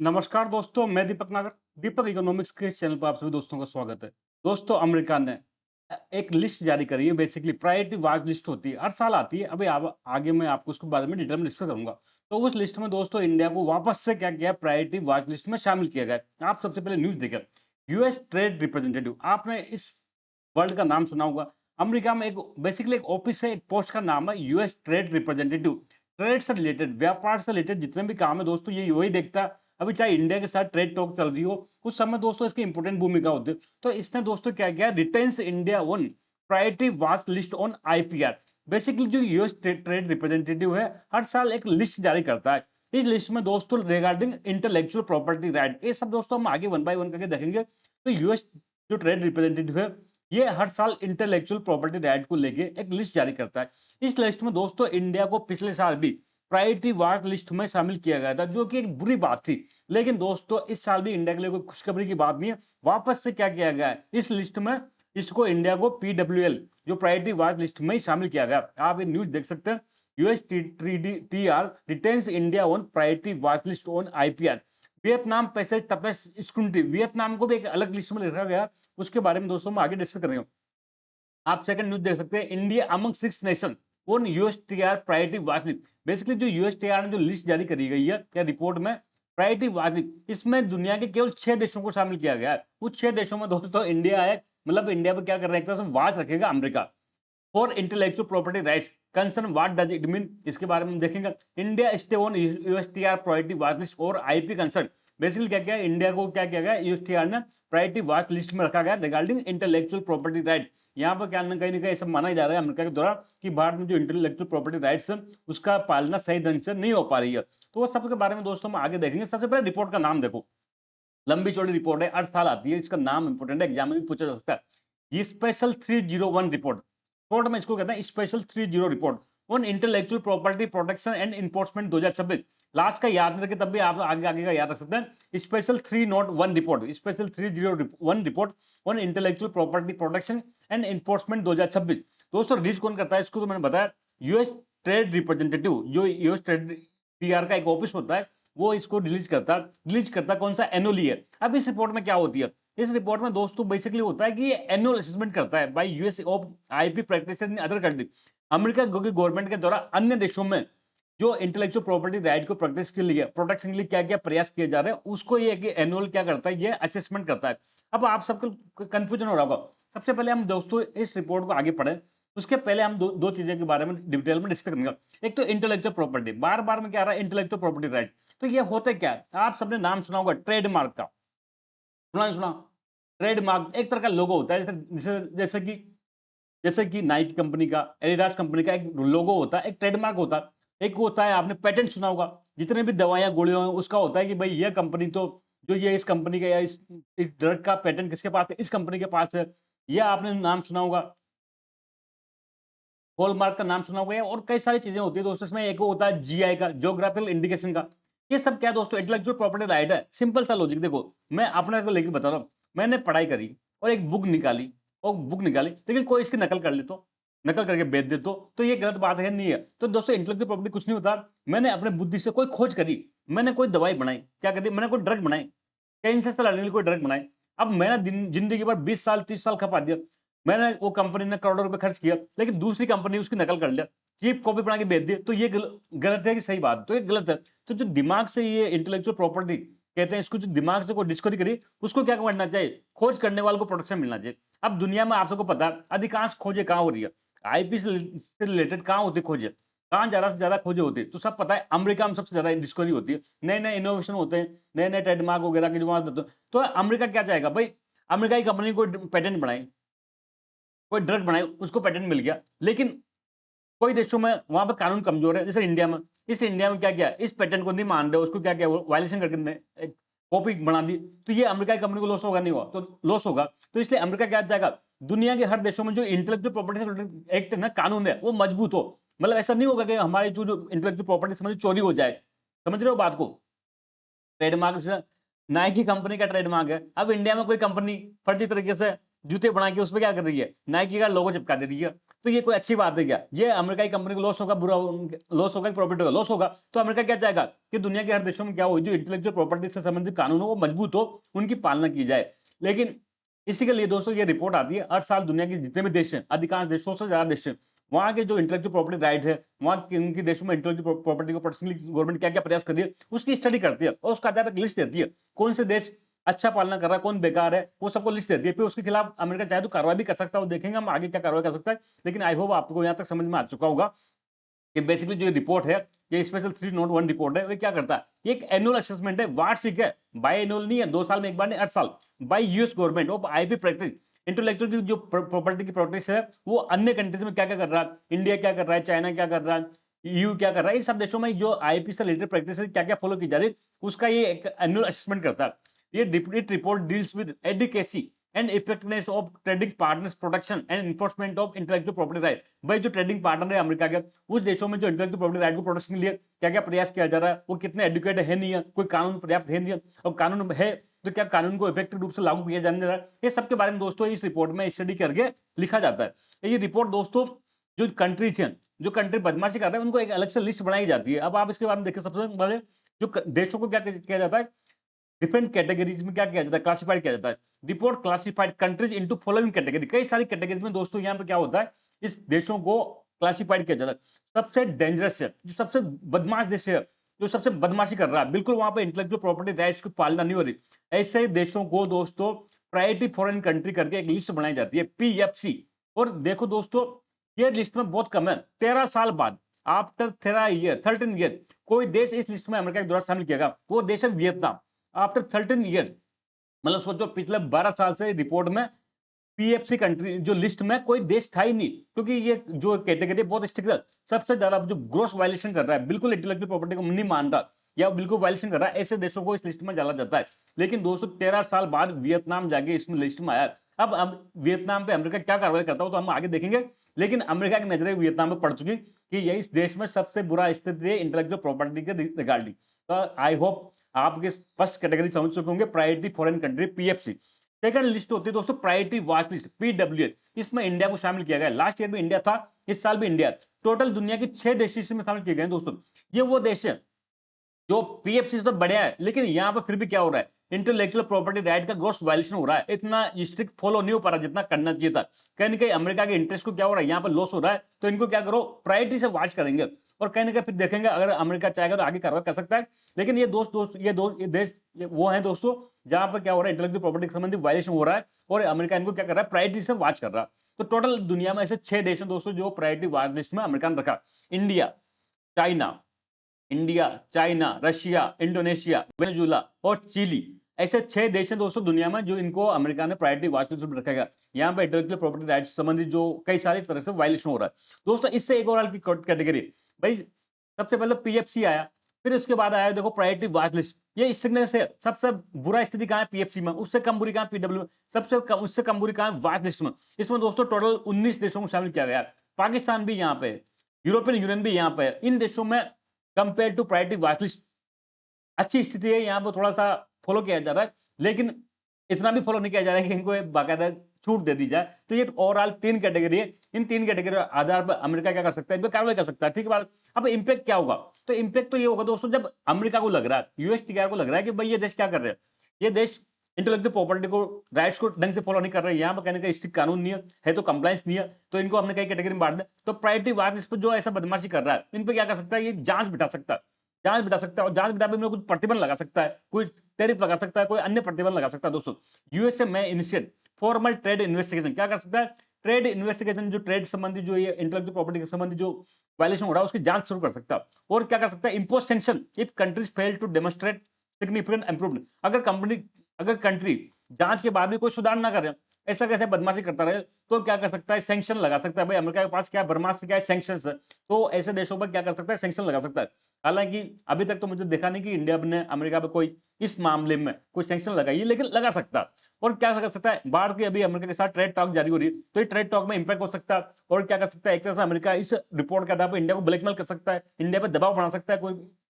नमस्कार दोस्तों, मैं दीपक नागर। दीपक इकोनॉमिक्स के इस चैनल पर आप सभी दोस्तों का स्वागत है। दोस्तों, अमेरिका ने एक लिस्ट जारी करी है। बेसिकली प्रायोरिटी वाच लिस्ट होती है, हर साल आती है। अभी आगे मैं आपको उसके बारे में डिटेल में डिस्कस करूंगा। तो उस लिस्ट में दोस्तों इंडिया को वापस से क्या किया, प्रायोरिटी वाच लिस्ट में शामिल किया गया है। आप सबसे पहले न्यूज देखें। यूएस ट्रेड रिप्रेजेंटेटिव, आपने इस वर्ड का नाम सुना होगा। अमेरिका में एक बेसिकली एक ऑफिस है, एक पोस्ट का नाम है यूएस ट्रेड रिप्रेजेंटेटिव। ट्रेड से रिलेटेड, व्यापार से रिलेटेड जितने भी काम है दोस्तों, ये वही देखता है। अभी चाहे इंडिया के साथ ट्रेड टॉक चल रही हो, उस समय दोस्तों इसकी इंपॉर्टेंट भूमिका होती है। तो इसने दोस्तों क्या किया, retains India one priority watch list on IPR. Basically जो यूएस ट्रेड रिप्रेजेंटेटिव है, हर साल एक लिस्ट जारी करता है। इस लिस्ट में दोस्तों रिगार्डिंग इंटेलेक्चुअल प्रॉपर्टी राइट, ये सब दोस्तों हम आगे वन बाय वन करके देखेंगे। तो यूएस जो ट्रेड रिप्रेजेंटेटिव है, ये हर साल इंटेलेक्चुअल प्रॉपर्टी राइट को लेके एक लिस्ट जारी करता है। इस लिस्ट में दोस्तों इंडिया को पिछले साल भी प्रायोरिटी वाच लिस्ट में शामिल किया गया था, जो कि एक बुरी बात थी। लेकिन दोस्तों इस साल भी इंडिया के लिए कोई खुशखबरी की बात नहीं है। वापस से क्या किया गया है, इस लिस्ट में इसको इंडिया को पीडब्ल्यूएल जो प्रायोरिटी वाच लिस्ट में ही शामिल किया गया। आप ये न्यूज देख सकते हैं। US T R retains India on priority watch list on IPR. Vietnam passage toughest scrutiny, Vietnam को भी एक अलग लिस्ट में लिखा गया। उसके बारे में दोस्तों हम आगे डिस्कस करेंगे। आप सेकंड न्यूज देख सकते हैं। India among six nation on USTR priority watch list. Basically जो यूएसटीआर ने जो लिस्ट जारी करी गई है या रिपोर्ट में, प्रायोरिटी वाच लिस्ट, इसमें दुनिया के केवल 6 देशों को शामिल किया गया है। उस 6 देशों में दोस्तों इंडिया है। मतलब इंडिया पे क्या कर रहा है, एक तरह से वाच रखेगा America for intellectual property rights concern. What does it mean, इसके बारे में हम देखेंगे। India stay on USTR priority watch list और आईपी कंसर्न। बेसिकली क्या क्या इंडिया को क्या किया गया, यूएसटीआर ने प्रायोरिटी वाच लिस्ट में रखा गया रिगार्डिंग इंटेलेक्चुअल प्रॉपर्टी राइट। यहाँ पर क्या कहीं ना कहीं सब माना जा रहा है अमेरिका के द्वारा कि भारत में जो इंटेलेक्चुअल प्रॉपर्टी राइट्स है, उसका पालना सही ढंग से नहीं हो पा रही है। तो वो सबके बारे में दोस्तों हम आगे देखेंगे। सबसे पहले रिपोर्ट का नाम देखो। लंबी चौड़ी रिपोर्ट है, हर साल आती है। इसका नाम इंपोर्टेंट है, एग्जाम में भी पूछा जा सकता है। ये स्पेशल 301 रिपोर्ट, शॉर्ट में इसको कहते हैं special 30 report on intellectual property protection and enforcement 2026। Last का याद नहीं रखे तब भी आप आगे आगे का याद रख सकते हैं। Special 301 report, special 301 report on intellectual property protection and enforcement 2026। दोस्तों रिलीज कौन करता है इसको, तो मैंने बताया यूएस ट्रेड रिप्रेजेंटेटिव, जो यूएस ट्रेड टीआर का एक ऑफिस होता है, वो इसको रिलीज करता कौन सा, एनुअली है। अब इस रिपोर्ट में क्या होती है, इस रिपोर्ट में दोस्तों बेसिकली होता है कि ये एनुअल असेसमेंट करता है bye US of IP practice in other country. America government के द्वारा अन्य देशों में जो इंटेलेक्चुअल प्रॉपर्टी राइट को प्रैक्टिस के लिए, प्रोटेक्शन के लिए क्या क्या प्रयास किए जा रहे हैं, उसको ये एनुअल क्या करता है, ये असेसमेंट करता है। अब आप सबको कंफ्यूजन हो रहा होगा। सबसे पहले हम दोस्तों इस रिपोर्ट को आगे पढ़ें, उसके पहले हम दो चीजें के बारे में डिटेल में डिस्कस करेंगे। एक तो इंटेलेक्चुअल प्रॉपर्टी, बार बार में क्या आ रहा है, इंटेलेक्चुअल प्रॉपर्टी राइट। तो ये होता क्या है, आप सबने नाम सुना होगा ट्रेडमार्क का, सुना नहीं सुना? ट्रेडमार्क एक तरह का लोगो होता है, जैसे कि नाइकी कंपनी का, एडिडास कंपनी का एक लोगो होता है, एक ट्रेडमार्क होता है। एक होता है, आपने पेटेंट सुना होगा, जितने भी दवाइयां गोलियां हैं उसका होता है कि भाई ये कंपनी तो, जो ये इस कंपनी का या इस ड्रग का पेटेंट किसके पास है, इस कंपनी के पास है। यह आपने नाम सुना होगा। हॉलमार्क का नाम सुना होगा, और कई सारी चीजें होती है दोस्तों। इसमें एक होता है जीआई का, ज्योग्राफिकल इंडिकेशन का। ये सब क्या है दोस्तों, इंटेलेक्चुअल प्रॉपर्टी राइट है। सिंपल सा लॉजिक देखो, मैं अपने को लेके बता रहा हूँ। मैंने पढ़ाई करी और एक बुक निकाली, लेकिन कोई इसकी नकल कर ले तो, नकल करके बेच दे तो ये गलत बात है, नहीं है? तो दोस्तों इंटेलेक्चुअल प्रॉपर्टी कुछ नहीं होता। मैंने अपने बुद्धि से कोई खोज करी, मैंने कोई दवाई बनाई, क्या कर दी, मैंने कोई ड्रग बनाई, कैंसर से लड़ने के लिए कोई ड्रग बनाई। अब मैंने जिंदगी भर 20 साल 30 साल खपा दिया। मैंने, वो कंपनी ने करोड़ों रुपए खर्च किया, लेकिन दूसरी कंपनी उसकी नकल कर लिया, चीप कॉपी बना के बेच दी। तो ये गलत है कि सही बात? तो ये गलत है। तो जो दिमाग से ये इंटेलेक्चुअल प्रॉपर्टी कहते हैं, इसको जो दिमाग से कोई डिस्कवरी करी, उसको क्या करना चाहिए, खोज करने वाले को प्रोटेक्शन मिलना चाहिए। अब दुनिया में आप सबको पता है अधिकांश खोजें कहाँ हो रही है, आईपी से रिलेटेड कहाँ होती है खोजें, कहाँ ज्यादा से ज्यादा खोजें होती है, तो सब पता है अमेरिका में सबसे ज्यादा डिस्कवरी होती है। नए नए इनोवेशन होते हैं, नए नए ट्रेडमार्क वगैरह के जो वहां होते हैं। तो अमेरिका क्या चाहेगा भाई, अमेरिका की कंपनी को पेटेंट बनाए, कोई ड्रग बनाई, उसको पेटेंट मिल गया। लेकिन कोई देशों में वहां पर कानून कमजोर है, जैसे इंडिया में। इस इंडिया में क्या किया, इस पेटेंट को नहीं मान रहे, उसको क्या किया, वायलेशन करके एक कॉपी बना दी। तो ये अमेरिका की कंपनी को लॉस होगा, नहीं हुआ तो लॉस होगा। तो इसलिए अमेरिका क्या चाहेगा, दुनिया के हर देशों में जो इंटेलेक्चुअल प्रॉपर्टी एक्ट ना, कानून है, वो मजबूत हो। मतलब ऐसा नहीं होगा कि हमारी जो इंटेलेक्चुअल प्रॉपर्टी समझ चोरी हो जाए। समझ रहे हो बात को? ट्रेडमार्क से नाइकी कंपनी का ट्रेडमार्क है, अब इंडिया में कोई कंपनी फर्जी तरीके से जूते बना के उसपे क्या कर रही है, नाइकी का लोगो चिपका दे रही है। तो ये कोई अच्छी बात है क्या? ये अमेरिका की कंपनी को लॉस होगा, बुरा लॉस होगा कि प्रॉफिट होगा? लॉस होगा। तो अमेरिका क्या चाहेगा कि दुनिया के हर देशों में क्या हो, जो इंटेलेक्चुअल प्रॉपर्टी से संबंधित कानून हो वो मजबूत हो, उनकी पालना की जाए। लेकिन इसी के लिए दोस्तों ये रिपोर्ट आती है, हर साल दुनिया के जितने भी देश हैं, अधिकांश देशों से ज्यादा देश हैं, वहाँ के जो इंटेलेक्चुअल प्रॉपर्टी राइट है, वहाँ के उनके देशों में इंटेलेक्चुअल प्रॉपर्टी को प्रोटेक्शन के लिए गवर्नमेंट क्या-क्या प्रयास कर रही है, उसकी स्टडी करती है और उसके आधार पर एक लिस्ट देती है। कौन से देश अच्छा पालना कर रहा है, कौन बेकार है, वो सबको लिस्ट देती है। फिर उसके खिलाफ अमेरिका चाहे तो कार्रवाई भी कर सकता है, वो देखेंगे हम आगे क्या कार्रवाई कर सकता है। लेकिन आई होप आपको यहाँ तक समझ में आ चुका होगा कि बेसिकली जो रिपोर्ट है, ये स्पेशल 301 रिपोर्ट है, वो क्या करता है? ये एक एनुअल असेसमेंट है, वार्षिक है, बाय एनुअल नहीं है, 2 साल में एक बार नहीं, 8 साल, bye US government of IP practice. Intellectual की जो प्रॉपर्टी की प्रैक्टिस है, वो अन्य कंट्रीज में क्या-क्या कर रहा है, इंडिया क्या कर रहा है, चाइना क्या कर रहा है, ईयू क्या कर रहा है, इन सब देशों में जो आईपी से रिलेटेड प्रैक्टिस है, क्या-क्या फॉलो की जा रही है, उसका ये एक एनुअल असेसमेंट करता है। ये report deals with adequacy and effectiveness of trading partners protection and enforcement of intellectual property right. भाई जो ट्रेडिंग पार्टनर है अमेरिका के, उस देशों में जो इंटेलेक्चुअल प्रॉपर्टी राइट को प्रोटेक्शन के लिए क्या-क्या प्रयास किया जा रहा है, वो कितने एडुकेट है नहीं है, कोई कानून पर्याप्त है नहीं है, और कानून है तो क्या कानून को इफेक्टिव रूप से लागू किया जाने दे रहा है, ये सब के बारे में दोस्तों इस रिपोर्ट में स्टडी करके लिखा जाता है। ये रिपोर्ट दोस्तों जो कंट्रीज हैं, जो कंट्री बदमाशी कर रहे हैं, उनको एक अलग से लिस्ट बनाई जाती है। अब आप इसके बारे में देखिए, सबसे पहले जो देशों को क्या किया जाता है, डिफरेंट कैटेगरीज में क्या किया जाता है, क्लासिफाइड किया जाता है। Report classified countries into following category. कई सारी कैटेगरीज में दोस्तों यहाँ पे क्या होता है, इस देशों को क्लासिफाइड किया जाता है। सबसे डेंजरस है, जो सबसे बदमाश देश है, जो सबसे बदमाशी कर रहा है, बिल्कुल वहां पे इंटेलेक्चुअल प्रॉपर्टी राइट्स की पालना नहीं हो रही, ऐसे देशों को दोस्तों प्रायोरिटी फॉरेन कंट्री करके एक लिस्ट बनाई जाती है, पीएफसी। और देखो दोस्तों, ये लिस्ट में बहुत कम है, 13 साल बाद, आफ्टर 13 ईयर कोई देश इस लिस्ट में अमेरिका के द्वारा शामिल किया गया, वो देश है वियतनाम। आफ्टर 13 ईयर्स, मतलब सोचो पिछले 12 साल से रिपोर्ट में पीएफसी कंट्री जो लिस्ट में कोई देश था ही नहीं, क्योंकि ये जो कैटेगरी बहुत स्ट्रिक्ट है। सबसे ज्यादा जो ग्रोस वायलेशन कर रहा है, बिल्कुल इंटेलेक्चुअल प्रॉपर्टी को नहीं मान रहा या बिल्कुल वायलेशन कर रहा है, ऐसे देशों को इस लिस्ट में डाला जाता है। लेकिन 213 साल बाद वियतनाम जाके इसमें लिस्ट में आया। अब वियतनाम पे अमेरिका क्या कार्रवाई करता हो तो हम आगे देखेंगे। लेकिन अमेरिका की नजरें वियतनाम में पड़ चुकी कि ये इस देश में सबसे बुरा स्थिति है इंटेलेक्चुअल प्रॉपर्टी के रिगार्डिंग। तो आई होप आपके फर्स्ट कैटेगरी समझ चुके होंगे, priority foreign country, PFC. Second list होती है दोस्तों प्रायोरिटी वॉच लिस्ट, पीडब्ल्यूएच। इसमें इंडिया को शामिल किया गया, लास्ट ईयर भी इंडिया था, इस साल भी इंडिया। टोटल दुनिया के 6 देश इसमें शामिल किए गए हैं दोस्तों। ये वो देश है जो पीएफसी से तो बढ़िया है, लेकिन यहाँ पर फिर भी क्या हो रहा है, इंटेलेक्चुअल प्रॉपर्टी राइट का ग्रॉस वायलेशन हो रहा है, इतना स्ट्रिक्ट फॉलो नहीं हो पा रहा जितना करना चाहिए था। कहीं ना कहीं अमेरिका के इंटरेस्ट को क्या हो रहा है, यहाँ पर लॉस हो रहा है, तो इनको क्या करो, प्रायोरिटी से वॉच करेंगे और कहीं ना कहीं फिर देखेंगे, अगर अमेरिका चाहेगा तो आगे कार्रवाई कर सकता है। लेकिन ये ये देश वो है दोस्तों जहां पर क्या हो रहा है, इंटेलेक्चुअल प्रॉपर्टी के संबंधी वायलेशन हो रहा है और अमेरिका इनको क्या कर रहा है, प्रायोरिटी से वॉच कर रहा है। तो टोटल दुनिया में ऐसे 6 देश हैं दोस्तों जो प्रायोरिटी वॉच लिस्ट में अमेरिका ने रखा। India, China, India, China, Russia, Indonesia, Venezuela और चिली, ऐसे 6 देश हैं दोस्तों दुनिया में जो इनको अमेरिका ने प्रायोरिटी वॉच लिस्ट में रखेगा। यहाँ पे इंटेलेक्चुअल प्रॉपर्टी राइट्स से संबंधित जो कई सारी तरह से वायलेशन हो रहा है दोस्तों। इससे एक और की कैटेगरी, भाई सबसे पहले पीएफसी आया, फिर उसके बाद आया देखो प्रायोरिटी वॉच लिस्ट। ये स्ट्रिक्टनेस है, सबसे बुरा स्थिति कहाँ है, पीएफसी में, उससे कम बुरी कहाँ, पीडब्ल्यू, सबसे कम उससे कम बुरी कहाँ है, वॉच लिस्ट में। इसमें दोस्तों टोटल 19 देशों को शामिल किया गया है। पाकिस्तान भी यहाँ पे है, यूरोपियन यूनियन भी यहाँ पे है। इन देशों में compare to priority watch list अच्छी स्थिति है, यहाँ पर थोड़ा-सा फॉलो किया जा रहा है, लेकिन इतना भी फॉलो नहीं किया जा रहा है कि इनको एक बाकायदा छूट दे दी जाए। तो ये ओवरऑल 3 कैटेगरी है। इन 3 कैटेगरी के आधार पर अमेरिका क्या कर सकता है, इन पे कार्रवाई कर सकता है, ठीक है बात। अब इम्पैक्ट क्या होगा? तो इम्पैक्ट तो ये होगा दोस्तों, जब अमेरिका को लग रहा है, यूएसटीआर को लग रहा है कि भाई ये देश क्या कर रहे हैं? ये देश इंटेलेक्चुअल प्रॉपर्टी को, राइट्स को ढंग से फॉलो नहीं कर रहे हैं, यहाँ पर कहने का स्ट्रिक्ट कानून नहीं है तो कंप्लायंस नहीं है, तो इनको हमने कई कैटेगरी में बाँट दिया। तो प्रायोरिटी वॉच लिस्ट पे जो ऐसा बदमाशी कर रहा है, इन पे क्या कर सकता है, ये जाँच बिठा सकता है। जाँच बिठा सकता है और जाँच बिठा के कुछ प्रतिबंध लगा सकता है, कोई टैरिफ लगा सकता है, कोई अन्य प्रतिबंध लगा सकता है दोस्तों। यूएसए में इनिशिएट फॉर्मल ट्रेड इन्वेस्टिगेशन, क्या कर सकता है, ट्रेड इन्वेस्टिगेशन, जो ट्रेड संबंधी जो ये इंटेलेक्चुअल प्रॉपर्टी के संबंधी जो वायलेशन हो रहा है उसकी जांच शुरू कर सकता है। और क्या कर सकता है, impose sanction if countries fail to demonstrate significant improvement. अगर कंट्री जांच के बाद भी कोई सुधार ना करे, ऐसा कैसे बदमाशी करता रहे, तो क्या कर सकता है, सैंक्शन लगा सकता है। भाई अमेरिका के पास क्या ब्रह्मास्त्र, क्या है, सैंक्शन है। तो ऐसे देशों पर क्या कर सकता है, सैंक्शन लगा सकता है। हालांकि अभी तक तो मुझे देखा नहीं कि इंडिया ने अमेरिका पे कोई इस मामले में कोई सैंक्शन लगाई है, लेकिन लगा सकता है। और क्या कर सकता है, भारत की अभी अमेरिका के साथ ट्रेड टॉक जारी हो रही है, तो ये ट्रेड टॉक में इंपैक्ट हो सकता है। और क्या कर सकता है, एक तरह से अमेरिका इस रिपोर्ट के आधार पर इंडिया को ब्लैकमेल कर सकता है, इंडिया पर दबाव बना सकता है कोई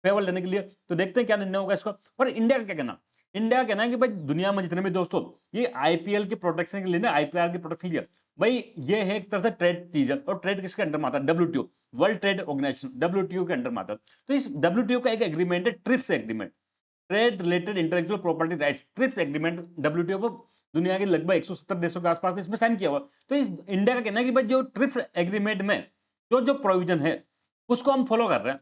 फेवर लेने के लिए। तो देखते हैं क्या निर्णय होगा इसका। और इंडिया का क्या कहना, इंडिया का कहना है कि भाई दुनिया में जितने भी दोस्तों ये आईपीएल के प्रोटेक्शन के लिए ना, आईपीआर के प्रोटेक्शन के लिए भाई ये है एक तरह से ट्रेड चीज है, और ट्रेड किसके अंडर में आता है? WTO, world trade organisation, WTO के अंडर में आता है। तो इस डब्ल्यूटीओ का एक एग्रीमेंट है, trips agreement, trade related intellectual property rights, trips agreement. WTO को दुनिया के लगभग 170 देशों के आसपास इसमें साइन किया हुआ। तो इस इंडिया का कहना है कि भाई जो ट्रिप्स एग्रीमेंट में जो जो प्रोविजन है उसको हम फॉलो कर रहे हैं,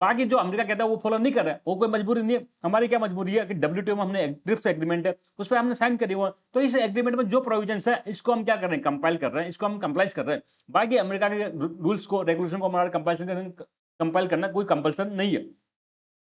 बाकी जो अमेरिका कहता है वो फॉलो नहीं कर रहा है, वो कोई मजबूरी नहीं है। हमारी क्या मजबूरी है कि डब्ल्यूटीओ में हमने ट्रिप्स एग्रीमेंट है, उस पर हमने साइन करी हुआ है। तो इस एग्रीमेंट में जो प्रोविजन है इसको हम क्या कर रहे हैं? कंपाइल कर रहे हैं, इसको हम कंप्लाइज कर रहे हैं। बाकी अमेरिका के रूल्स को, रेगुलेशन को हमारा कंपाइल करना कोई कंपल्सन नहीं है।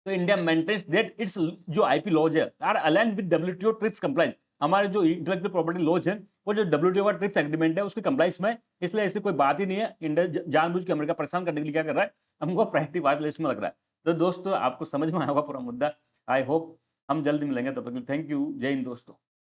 तो इंडिया मेंटेन्स दैट इट्स जो आईपी लॉज है are align with WTO TRIPS compliance. हमारे जो इंटेलेक्चुअल प्रॉपर्टी लॉज है वो जो डब्ल्यूटीओ का ट्रिप्स एग्रीमेंट है उसके कंप्लाइंस में, इसलिए इसकी कोई बात ही नहीं है। इंडिया जानबूझ के अमेरिका परेशान करने के लिए क्या कर रहा है? हमको प्रायोरिटी वाच लिस्ट में लग रहा है। तो दोस्तों आपको समझ में आया होगा पूरा मुद्दा। आई होप हम जल्दी मिलेंगे, तब तक थैंक यू। जय हिंद दोस्तों।